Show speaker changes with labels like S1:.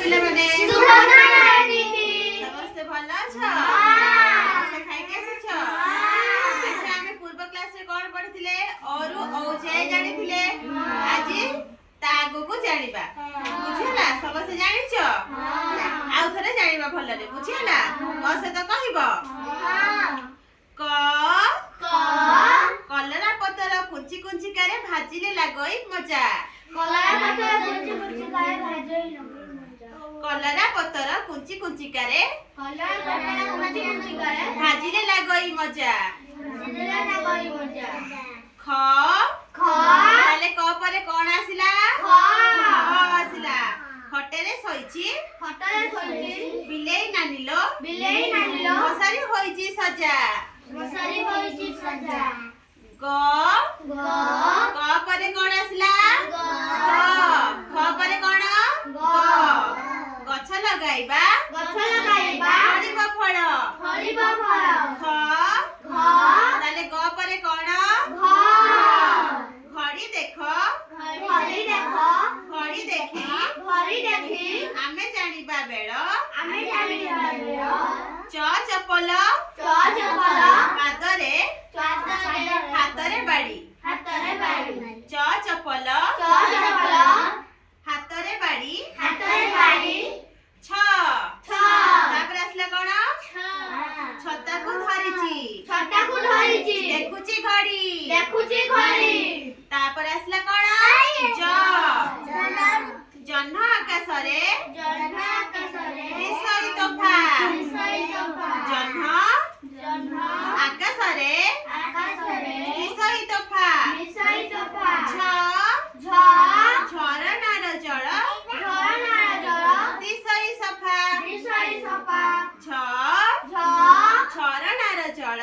S1: ପିଲାମାନେ ସମସ୍ତେ ଭଲ ଅଛ? ସମସ୍ତେ ଖାଇକି ଆସିଛ? ଆଚ୍ଛା ଆମେ ପୂର୍ବ କ୍ଲାସରେ କଣ ପଢିଥିଲେ? ଅରୁ ଔ ଯାଏ ଜାଣିଥିଲେ। ଆଜି ତା ଆଗକୁ ଜାଣିବା। ବୁଝିହେଲା? ସମସ୍ତେ ଜାଣିଛ? ଆଉ ଥରେ ଜାଣିବା ଭଲରେ। ବୁଝିହେଲା? ମୋ ସହିତ କହିବ। କ କଲରା ପତ୍ର କୁଞ୍ଚି କୁଞ୍ଚିକାରେ ଭାଜିଲେ ଲାଗଇ ମଜା। କଲରା ପତ୍ର କୁଞ୍ଚି କୁଞ୍ଚିକାରେ ଭାଜିଲେ ଲାଗଇ ମଜା। ଖ ତାହେଲେ କ ପରେ କଣ ଆସିଲା? ଖ ଆସିଲା। ଖଟରେ ଶୋଇଛି ବିଲେଇ ନାନିଲୋ ମଶାରୀ ହୋଇଛି ସଜା। ଗ କ ପରେ କଣ ଆସିଲା? ଖ ପରେ କଣ? ଗଛ ଲଗାଇବା ଫଳିବ ଫଳ। ଖ ତାହେଲେ ଗ ପରେ କଣ? ଘଡ଼ି ଦେଖ ଘଡ଼ି ଦେଖି ଆମେ ଜାଣିବା ବେଳ। ଚ ଚପଲ ପାଦରେ ହାତରେ ବାଡ଼ି। ଚ ଚପଲ ହାତରେ ବାଡ଼ି। ଛ ତାପରେ ଆସିଲା କଣ? ଛତାକୁ ଧରିଛି ଦେଖୁଛି ଘଡ଼ି। ତାପରେ ଆସିଲା କଣ? ଜ ଜହ୍ନ ଆକାଶରେ ମିଶଇ ତୋଫା। ଜହ୍ନ ଆକାଶରେ ମିଶଇ ତୋଫା। ଝ ଝରଣାର ଜଳ ଦିଶଇ ସଫା। ଝ ଝରଣାର ଜଳ